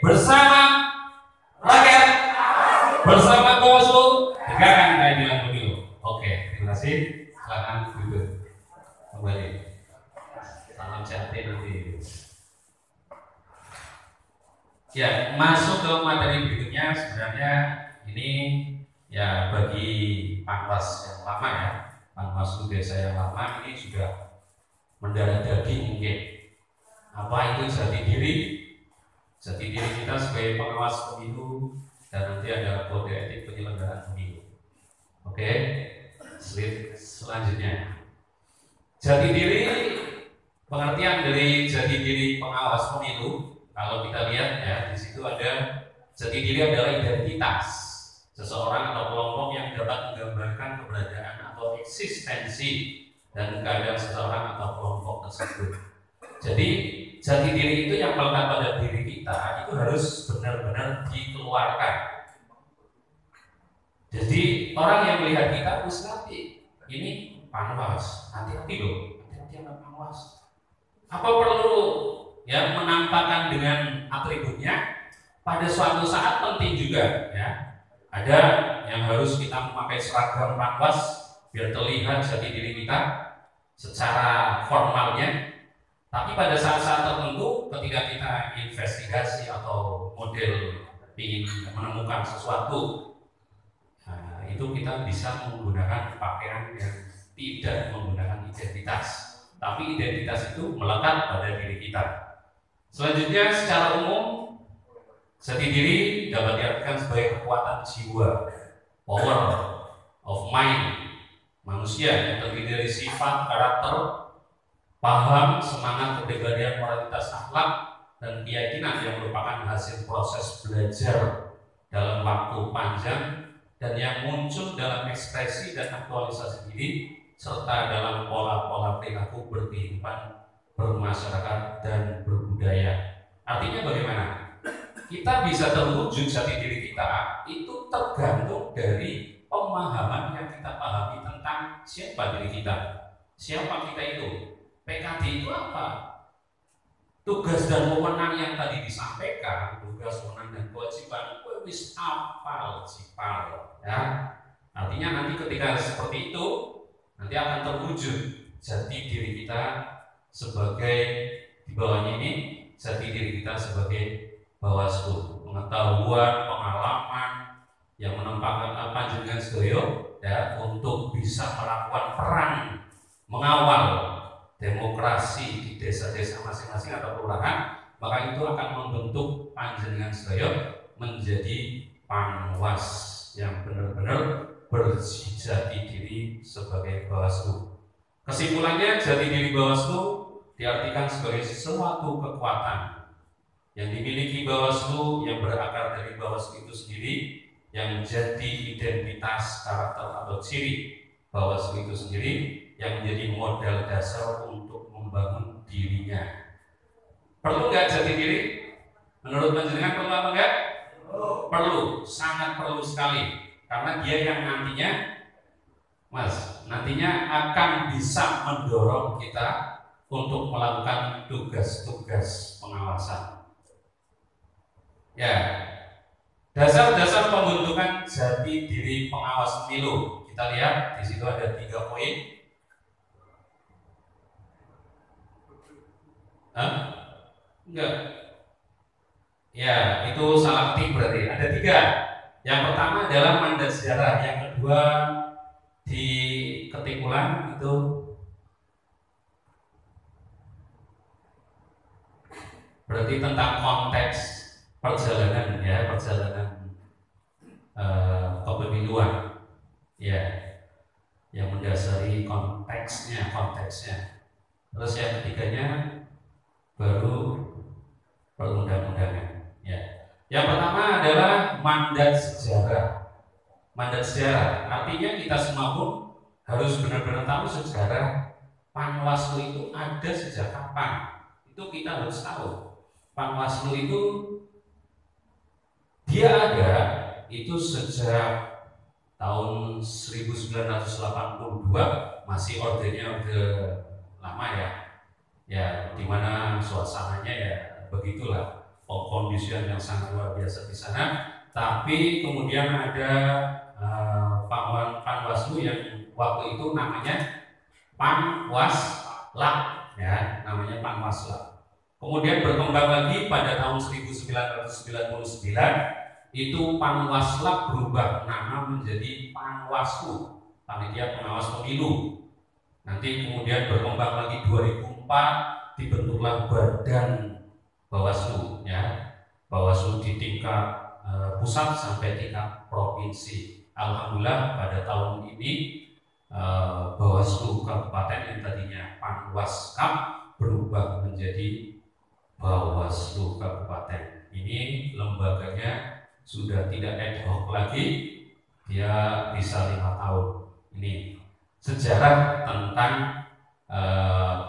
bersama rakyat, bersama Bawaslu, tegakkan keadilan pemilu. Oke, terima kasih. Silakan duduk kembali. Salam jati nanti. Ya, masuk ke materi berikutnya. Sebenarnya ini ya bagi Panwas yang lama ya, Panwaslu desa yang lama ini sudah mendarah daging mungkin. Apa itu jati diri? Jati diri kita sebagai pengawas pemilu, dan nanti ada kode etik penyelenggaraan pemilu. Oke, slide selanjutnya. Jati diri, pengertian dari jati diri pengawas pemilu. Kalau kita lihat ya, di situ ada jati diri adalah identitas seseorang atau kelompok yang dapat menggambarkan keberadaan atau eksistensi dan keadaan seseorang atau kelompok tersebut. Jadi jati diri itu yang melekat pada diri kita itu harus benar-benar dikeluarkan. Jadi orang yang melihat kita harus ngerti ini Panwas, hati-hati loh, hati-hati sama Panwas. Apa perlu ya menampakkan dengan atributnya? Pada suatu saat penting juga ya. Ada yang harus kita memakai seragam Panwas biar terlihat jati diri kita secara formalnya. Tapi pada saat-saat tertentu ketika kita investigasi atau model ingin menemukan sesuatu, nah, itu kita bisa menggunakan pakaian yang tidak menggunakan identitas, tapi identitas itu melekat pada diri kita. Selanjutnya secara umum jati diri dapat diartikan sebagai kekuatan jiwa, power of mind manusia yang terdiri dari sifat, karakter, paham, semangat, kepribadian, moralitas, akhlak, dan keyakinan yang merupakan hasil proses belajar dalam waktu panjang dan yang muncul dalam ekspresi dan aktualisasi diri serta dalam pola-pola perilaku berkehidupan, bermasyarakat, dan berbudaya. Artinya bagaimana? Kita bisa terwujud jati diri kita itu tergantung dari pemahaman yang kita pahami tentang siapa diri kita, siapa kita itu. PKD itu apa? Tugas dan wewenang yang tadi disampaikan, tugas, wewenang, dan kewajiban, wis apal cipal ya. Artinya nanti ketika seperti itu nanti akan terwujud jati diri kita sebagai, di bawahnya ini jati diri kita sebagai Bawaslu, pengetahuan, pengalaman yang menempatkan panjenengan sedoyo ya untuk bisa melakukan peran mengawal demokrasi di desa-desa masing-masing atau kelurahan, maka itu akan membentuk panjenengan sedaya menjadi Panwas yang benar-benar berjati diri sebagai Bawaslu. Kesimpulannya, jati diri Bawaslu diartikan sebagai sesuatu kekuatan yang dimiliki Bawaslu yang berakar dari Bawaslu itu sendiri, yang menjadi identitas, karakter atau ciri Bawaslu itu sendiri, yang menjadi modal dasar untuk membangun dirinya. Perlu nggak jati diri? Menurut panjenengan perlu apa enggak? Perlu, sangat perlu sekali. Karena dia yang nantinya akan bisa mendorong kita untuk melakukan tugas-tugas pengawasan. Ya, dasar-dasar pembentukan jati diri pengawas pemilu. Kita lihat di situ ada 3 poin. Enggak. Ya, itu salah ketik berarti. Ada 3. Yang pertama adalah mandat sejarah. Yang kedua di ketik ulang itu berarti tentang konteks perjalanan ya, perjalanan kepemiluan ya, yang mendasari konteksnya. Terus yang ketiganya baru perundang-undangan ya. Yang pertama adalah mandat sejarah. Mandat sejarah artinya kita semua pun harus benar-benar tahu sejarah Panwaslu itu ada sejak kapan. Itu kita harus tahu. Panwaslu itu dia ada itu sejak tahun 1982, masih ordernya udah lama ya, dimana suasananya ya begitulah. pengkondisian yang sangat luar biasa di sana. Tapi kemudian ada Panwaslu yang waktu itu namanya Panwaslak, ya, namanya Panwaslak. Kemudian berkembang lagi pada tahun 1999, itu Panwaslak berubah nama menjadi Panwaslu, Panitia Pengawas Pemilu. Nanti kemudian berkembang lagi 2004, dibentuklah Badan Bawaslu, ya, Bawaslu di tingkat pusat sampai tingkat provinsi. Alhamdulillah pada tahun ini Bawaslu Kabupaten yang tadinya Panwaskap berubah menjadi Bawaslu Kabupaten. Ini lembaganya sudah tidak ad hoc lagi, dia bisa 5 tahun. Ini sejarah tentang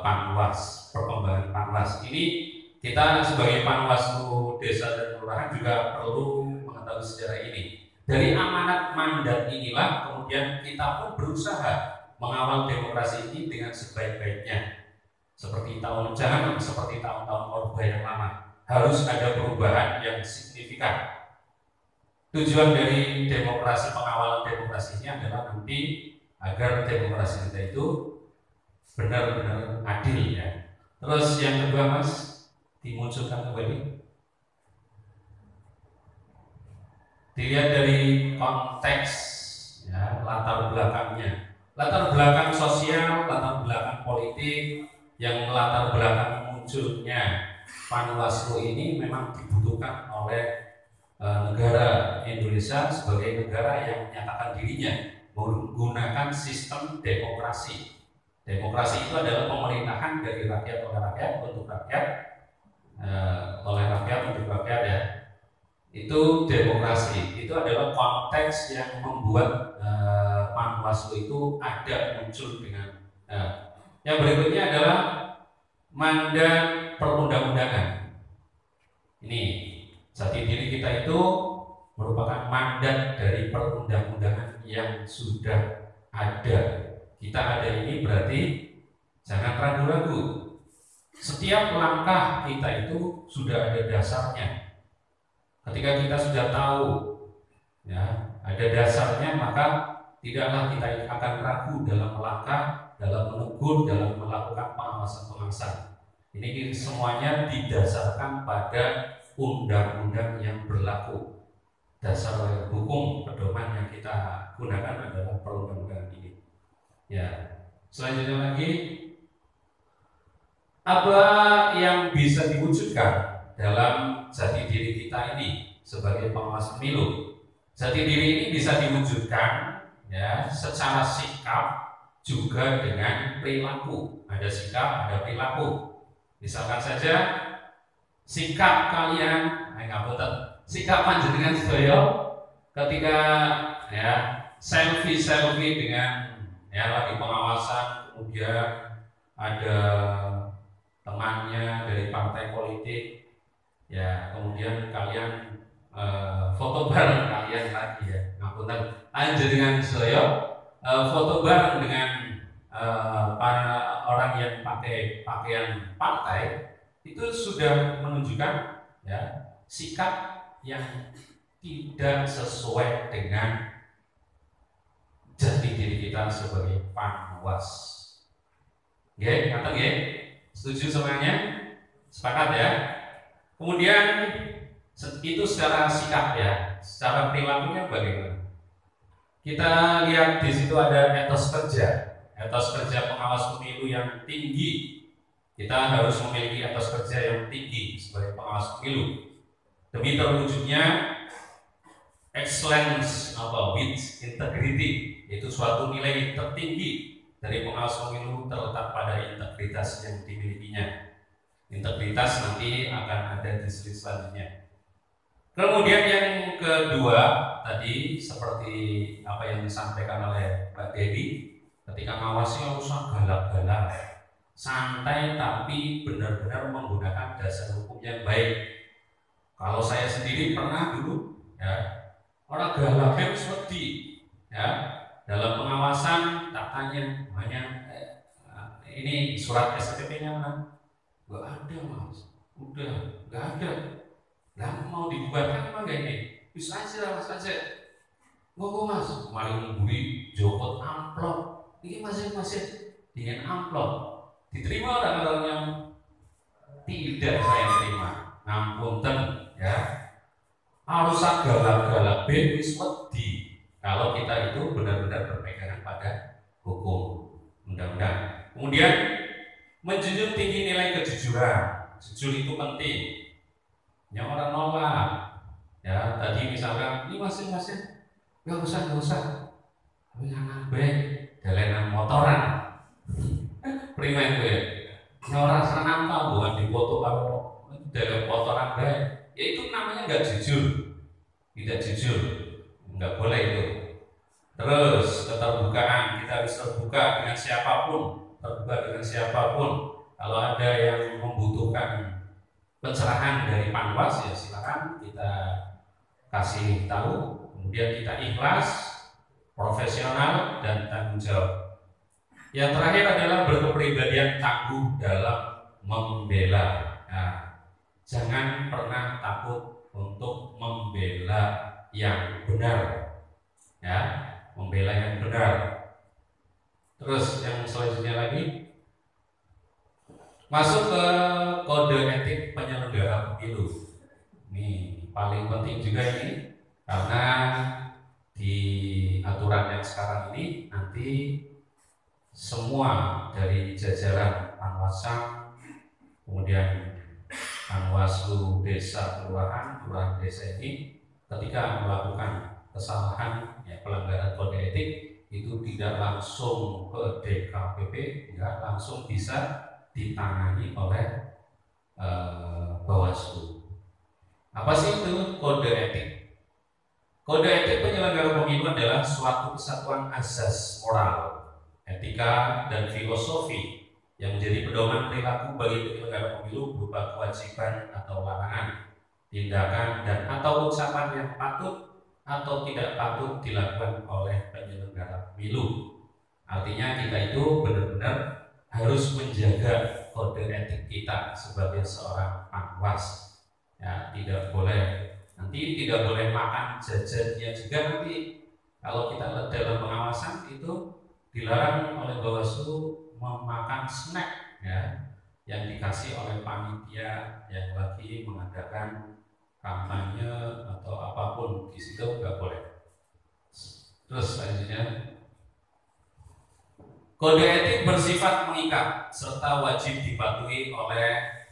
Panwas, perkembangan Panwas. Ini kita sebagai Panwaslu desa dan kelurahan juga perlu mengetahui sejarah ini. Dari amanat mandat inilah kemudian kita pun berusaha mengawal demokrasi ini dengan sebaik-baiknya. Jangan seperti tahun-tahun Orba yang lama. Harus ada perubahan yang signifikan. Tujuan dari demokrasi, pengawalan demokrasi ini adalah nanti agar demokrasi kita itu benar-benar adil, ya. Terus yang kedua, Mas, dimunculkan kembali. Dilihat dari konteks, ya, latar belakangnya, latar belakang sosial, latar belakang politik, yang latar belakang munculnya Panwaslu ini memang dibutuhkan oleh negara Indonesia sebagai negara yang menyatakan dirinya menggunakan sistem demokrasi. Demokrasi itu adalah pemerintahan dari rakyat oleh rakyat untuk rakyat, oleh rakyat untuk rakyat, ya. Itu demokrasi. Itu adalah konteks yang membuat Panwaslu itu ada muncul dengan. Yang berikutnya adalah mandat perundang-undangan. Ini jati diri kita itu merupakan mandat dari perundang-undangan yang sudah ada. Kita ada ini berarti jangan ragu-ragu. Setiap langkah kita itu sudah ada dasarnya. Ketika kita sudah tahu, ya, ada dasarnya, maka tidaklah kita akan ragu dalam melangkah, dalam menegur, dalam melakukan pengawasan-pengawasan. Ini semuanya didasarkan pada undang-undang yang berlaku. Dasar hukum pedoman yang kita gunakan adalah perundang-undangan ini. Ya, selanjutnya lagi, apa yang bisa diwujudkan dalam jati diri kita ini sebagai pengawas pemilu? Jati diri ini bisa diwujudkan, ya, secara sikap juga dengan perilaku. Ada sikap, ada perilaku. Misalkan saja sikap kalian, sikap panjenengan sedaya ketika, ya, selfie dengan, ya, lagi pengawasan, kemudian ada temannya dari partai politik, ya, kemudian kalian foto bareng kalian lagi, ya, ngapunten panjenengan sedaya foto bareng dengan para orang yang pakai pakaian partai, itu sudah menunjukkan, ya, sikap yang tidak sesuai dengan jati diri kita sebagai Panwas. Oke, kata nggih? Setuju semuanya? Sepakat, ya? Kemudian itu secara sikap, ya. Secara perilakunya bagaimana? Kita lihat di situ ada etos kerja pengawas pemilu yang tinggi. Kita harus memiliki etos kerja yang tinggi sebagai pengawas pemilu demi terwujudnya excellence with integrity, yaitu suatu nilai tertinggi dari pengawas pemilu terletak pada integritas yang dimilikinya. Integritas nanti akan ada di slide selanjutnya. Kemudian yang kedua tadi, seperti apa yang disampaikan oleh Mbak Dewi, ketika ngawasi nggak usah galak-galak, santai, tapi benar-benar menggunakan dasar hukum yang baik. Kalau saya sendiri pernah dulu, ya, orang galaknya seperti, ya, dalam pengawasan tak tanya, ini surat SPP-nya mana? Nggak ada, Mas. Udah, nggak ada. mau dibubarkan apa enggak ini? Bisa aja mas aja. Monggo mas, mari memburi jopot amplop. Ini masih dengan amplop. Diterima orang yang tidak saya terima. Ngapunten ya. Harus galak-galak wis wedi. Kalau kita itu benar-benar berpegangan pada hukum undang-undang. Kemudian menjunjung tinggi nilai kejujuran. Jujur itu penting. Yang orang nolak. Ya, tadi misalkan ini masih nggak usah. Tapi anak baik, dalenan motoran. Primen gue. Orang senang tahu bukan dipoto kalau dalam motoran baik. Ya itu namanya nggak jujur, tidak jujur, nggak boleh itu. Terus keterbukaan, kita harus terbuka dengan siapapun. Kalau ada yang membutuhkan pencerahan dari Panwas ya silakan kita kasih tahu. Kemudian kita ikhlas, profesional dan tanggung jawab. Yang terakhir adalah berkepribadian tangguh dalam membela. Nah, jangan pernah takut untuk membela yang benar, ya, membela yang benar. Terus yang selanjutnya lagi, masuk ke kode etik penyelenggara pemilu. Ini paling penting juga ini, karena di aturan yang sekarang ini nanti semua dari jajaran Panwascam, kemudian Panwaslu desa kelurahan desa ini ketika melakukan kesalahan ya, pelanggaran kode etik itu tidak langsung ke DKPP, enggak langsung bisa ditangani oleh Bawaslu. Apa sih itu kode etik? Kode etik penyelenggara pemilu adalah suatu kesatuan asas moral, etika dan filosofi yang menjadi pedoman perilaku bagi penyelenggara pemilu berupa kewajiban atau larangan, tindakan dan atau ucapan yang patut atau tidak patut dilakukan oleh penyelenggara pemilu. Artinya kita itu benar-benar harus menjaga kode etik kita sebagai seorang Panwas. Ya, tidak boleh makan jajannya juga nanti. Kalau kita dalam pengawasan itu dilarang oleh Bawaslu memakan snack ya yang dikasih oleh panitia yang lagi mengadakan kampanye atau apapun di situ nggak boleh. Terus selanjutnya, kode etik bersifat mengikat serta wajib dipatuhi oleh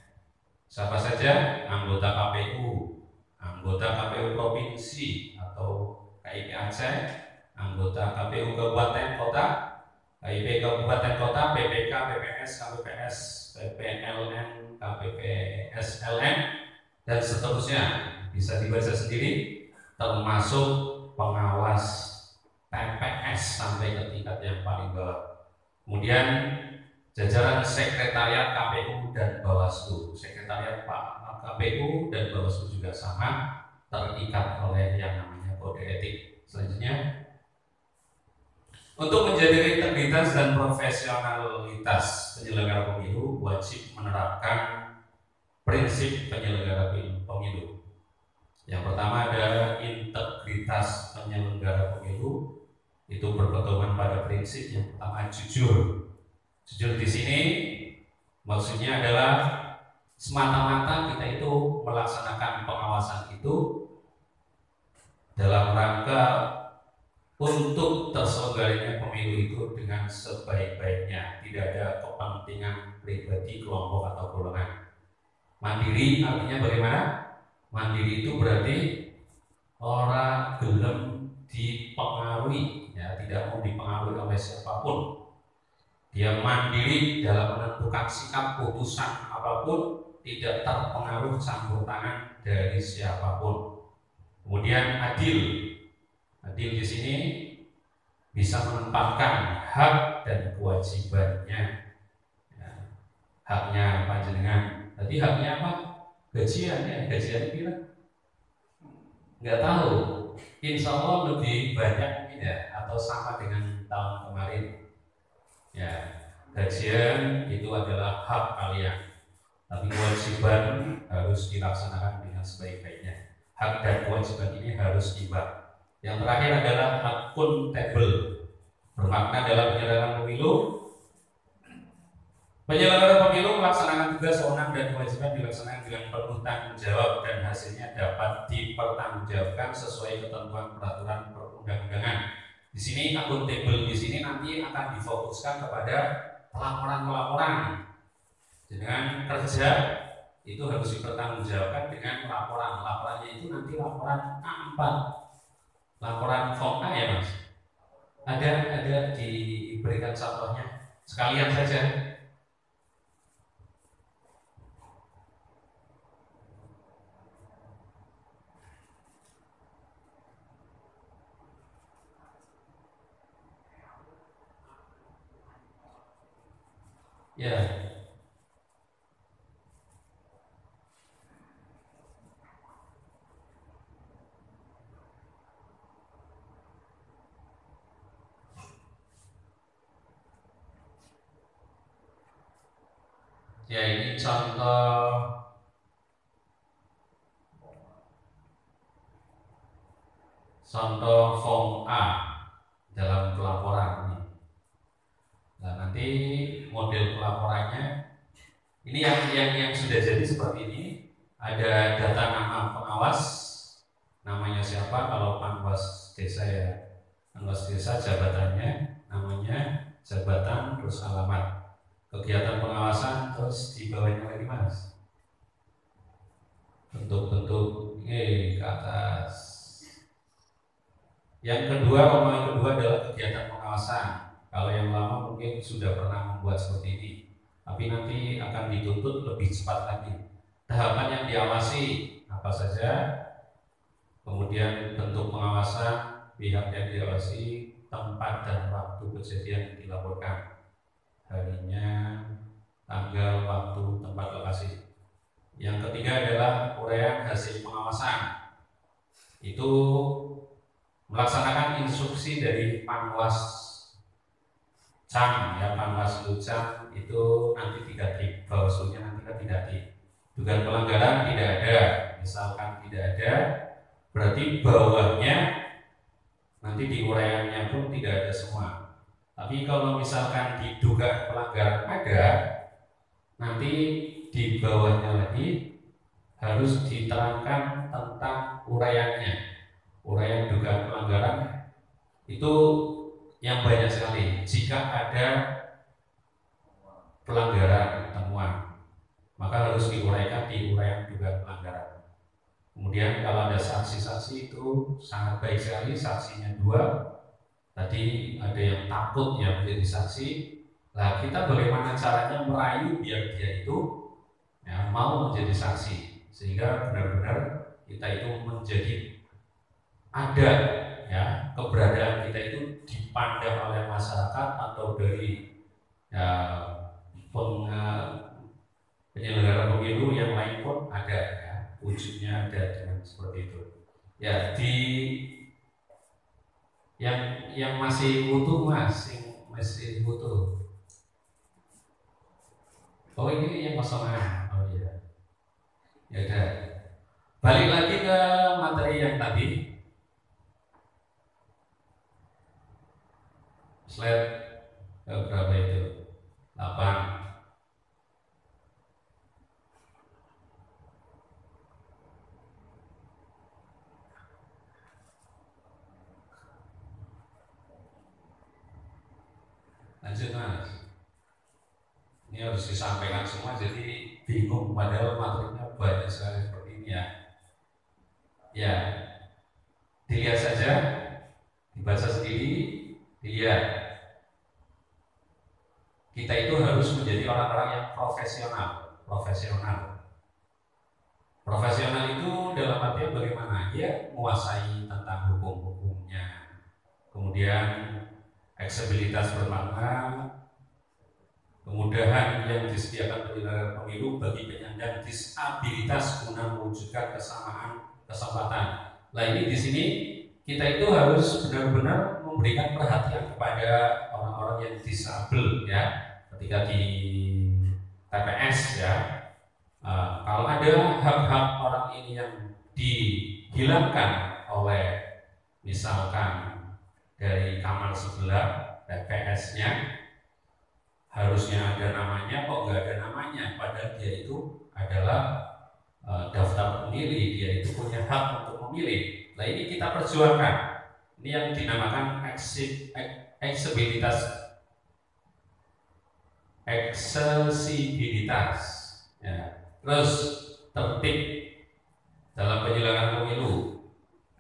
siapa saja, anggota KPU, anggota KPU provinsi atau KIP Aceh, anggota KPU kabupaten kota, KIP kabupaten kota, PPK, PPS, KPPS, PPLN, KPPSLN dan seterusnya. Bisa dibaca sendiri, termasuk pengawas TPS sampai ke tingkat yang paling bawah. Kemudian jajaran sekretariat KPU dan Bawaslu, sekretariat KPU dan Bawaslu juga sama terikat oleh yang namanya kode etik. Selanjutnya, untuk menjaga integritas dan profesionalitas penyelenggara pemilu wajib menerapkan prinsip penyelenggara pemilu. Yang pertama adalah integritas penyelenggara pemilu, itu berpedoman pada prinsip yang pertama jujur. Jujur di sini maksudnya adalah semata-mata kita itu melaksanakan pengawasan itu dalam rangka untuk terselenggaranya pemilu itu dengan sebaik-baiknya, tidak ada kepentingan pribadi, kelompok atau golongan. Mandiri artinya bagaimana? Mandiri itu berarti orang gelem dipengaruhi, ya, tidak mau dipengaruhi oleh siapapun. Dia mandiri dalam menentukan sikap putusan apapun, tidak terpengaruh campur tangan dari siapapun. Kemudian adil. Adil di sini bisa menempatkan hak dan kewajibannya. Ya, haknya panjenengan. Tadi haknya apa? Gajian ya, gajian kira? Nggak tahu. Insya Allah lebih banyak mungkin ya, atau sama dengan tahun kemarin. Ya, gajian itu adalah hak kalian, tapi kewajiban harus dilaksanakan dengan sebaik-baiknya. hak dan kewajiban ini harus imbang. Yang terakhir adalah akuntabel, bermakna dalam penyelenggaraan pemilu. Penyelenggara pemilu melaksanakan tugas, wewenang dan kewajiban dilaksanakan dengan penuh tanggung jawab dan hasilnya dapat dipertanggungjawabkan sesuai ketentuan peraturan perundang-undangan. Di sini akuntabel di sini nanti akan difokuskan kepada pelaporan-pelaporan. Dengan kerja itu harus dipertanggungjawabkan dengan laporan. Laporannya itu nanti laporan A4, laporan form A ya Mas. Ada diberikan contohnya sekalian saja. Ya, ya ini contoh form A dalam pelaporan ini. Nah, nanti model pelaporannya ini yang sudah jadi seperti ini. Ada data nama pengawas, namanya siapa, kalau pengawas desa ya pengawas desa, jabatannya, namanya, jabatan, terus alamat, kegiatan pengawasan, terus di bawahnya lagi Mas bentuk-bentuk ke atas. Yang kedua adalah kegiatan pengawasan. Kalau yang lama mungkin sudah pernah membuat seperti ini, tapi nanti akan dituntut lebih cepat lagi. Tahapan yang diawasi apa saja, kemudian bentuk pengawasan, pihak yang diawasi, tempat dan waktu kejadian dilaporkan, harinya, tanggal, waktu, tempat, lokasi. Yang ketiga adalah uraian hasil pengawasan. Itu melaksanakan instruksi dari Panwas Cam, ya Panwas Lucam itu nanti diganti, Bawaslunya nanti kan diganti. Dugaan pelanggaran tidak ada, misalkan tidak ada, berarti bawahnya nanti di uraiannya pun tidak ada semua. Tapi kalau misalkan diduga pelanggaran ada, nanti di bawahnya lagi harus diterangkan tentang uraiannya. Uraian dugaan pelanggaran itu yang banyak sekali. Jika ada pelanggaran temuan, maka harus diuraikan di uraian dugaan pelanggaran. Kemudian kalau ada saksi-saksi itu sangat baik sekali, saksinya 2. Tadi ada yang takut yang menjadi saksi. Nah, kita bagaimana caranya merayu biar dia itu ya, mau menjadi saksi, sehingga benar-benar kita itu menjadi ada ya, keberadaan kita itu dipandang oleh masyarakat atau dari ya, penyelenggara pemilu yang lain pun ada ya, wujudnya ada dengan seperti itu. Ya, di yang masih utuh Mas, yang masih utuh. Oh ini yang kosongan. Oh iya. Ya udah. Balik lagi ke materi yang tadi. Slide berapa itu? 8. Lanjut Mas. Ini harus disampaikan semua, jadi bingung padahal materinya banyak sekali seperti ini ya. Ya, dilihat saja, dibaca sendiri, dilihat. Kita itu harus menjadi orang-orang yang profesional. Profesional itu dalam artian bagaimana? Dia menguasai tentang hukum-hukumnya. Kemudian aksesibilitas bermakna, kemudahan yang disediakan penyelenggara pemilu bagi penyandang disabilitas guna mewujudkan kesamaan kesempatan. Nah ini di sini kita itu harus benar-benar memberikan perhatian kepada orang-orang yang disabel ya, ketika di TPS ya, Kalau ada hak-hak orang ini yang dihilangkan oleh misalkan dari kamar sebelah TPS-nya, harusnya ada namanya, kok nggak ada namanya, padahal dia itu adalah daftar pemilih, dia itu punya hak untuk memilih. Nah ini kita perjuangkan. Ini yang dinamakan aksesibilitas. Ya. Terus tertib dalam penyelenggaraan pemilu.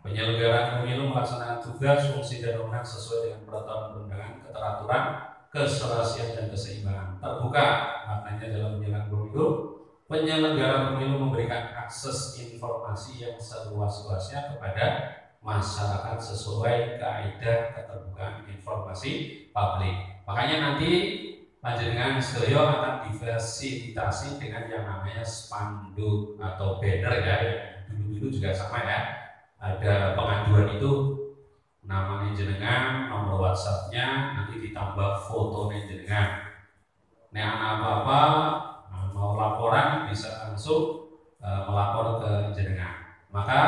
Penyelenggaraan pemilu melaksanakan tugas, fungsi dan wewenang sesuai dengan peraturan perundangan, keteraturan, keserasian dan keseimbangan. Terbuka maknanya dalam penyelenggaraan pemilu. Penyelenggara pemilu memberikan akses informasi yang seluas-luasnya kepada masyarakat sesuai kaidah keterbukaan informasi publik. Makanya nanti panjenengan sedaya akan difasilitasi dengan yang namanya spanduk atau banner ya. Dulu-dulu juga sama ya. Ada pengaduan itu, namanya jenengan, nomor WhatsApp-nya, nanti ditambah foto jenengan. Nah apa-apa mau laporan bisa langsung melapor ke jenengan. Maka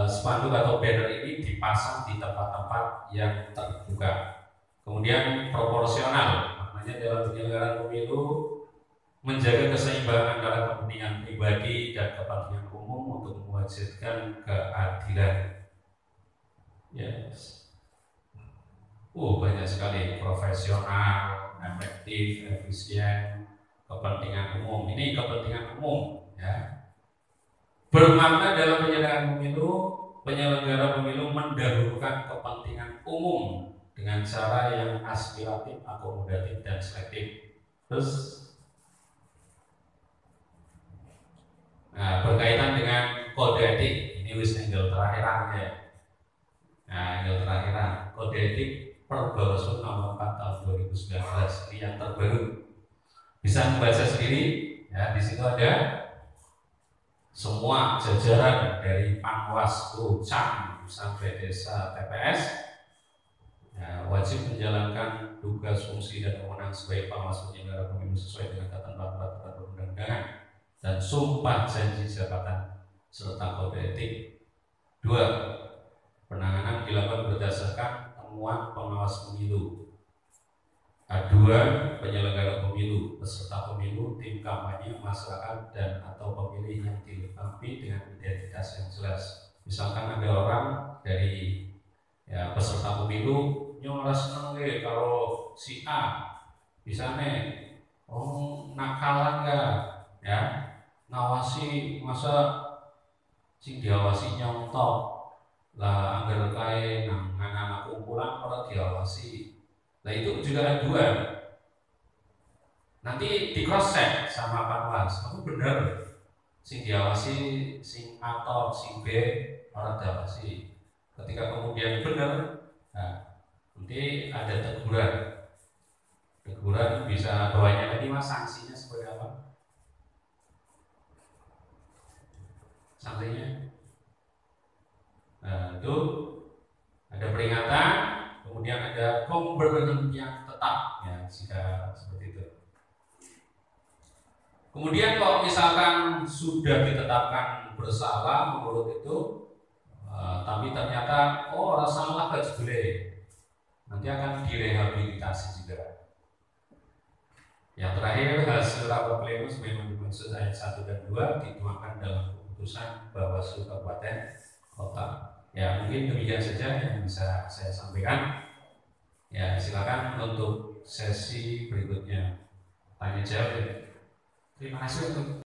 spanduk atau banner ini dipasang di tempat-tempat yang terbuka. Kemudian proporsional, maknanya dalam penyelenggaraan pemilu menjaga keseimbangan antara kepentingan pribadi dan kepentingan umum untuk mewujudkan keadilan. Yes. Banyak sekali, profesional, efektif, efisien, kepentingan umum. Ini kepentingan umum ya. Bermakna dalam penyelenggaraan pemilu, penyelenggara pemilu mendahulukan kepentingan umum dengan cara yang aspiratif, akomodatif dan selektif. Terus berkaitan dengan kode etik, ini wis angle terakhiran ya. Angle terakhiran, kode etik per Bawaslu nomor 4 tahun 2019 ini yang terbaru. Bisa membaca sendiri ya, di situ ada semua jajaran dari Panwaslu, Cam sampai desa TPS ya, wajib menjalankan tugas, fungsi dan wewenang sebagai pengawas penyelenggara pemilu sesuai dengan ketentuan peraturan perundang-undangan dan sumpah janji jabatan serta kode etik. 2. Penanganan dilakukan berdasarkan temuan pengawas pemilu. Aduan penyelenggara pemilu, peserta pemilu, tim kampanye, masyarakat dan atau pemilih yang dilengkapi dengan identitas yang jelas. Misalkan ada orang dari ya, peserta pemilu nyolas nengge kalau si A bisa nakalan enggak ya, ngawasi masa sing diawasi nyontok lah, anggar kae nang anak kumpulan ora diawasi. Nah itu juga aduan. Nanti di cross check sama Panwas, kamu bener sing diawasi sing A atau sing B orang diawasi. Ketika kemudian bener, nah, nanti ada teguran. Teguran bisa bawanya lagi mas, sanksinya seperti apa? Sanksinya, nah itu ada peringatan. Kemudian ada pemberhentian tetap ya, jika seperti itu. Kemudian kalau misalkan sudah ditetapkan bersalah menurut itu, tapi ternyata orang salah gak boleh, nanti akan direhabilitasi juga. Yang terakhir, hasil rapat pleno sebagaimana dimaksud ayat 1 dan 2 dituangkan dalam keputusan Bawaslu Kabupaten Kota. Ya mungkin demikian saja yang bisa saya sampaikan. Ya silakan untuk sesi berikutnya tanya jawab. Terima kasih untuk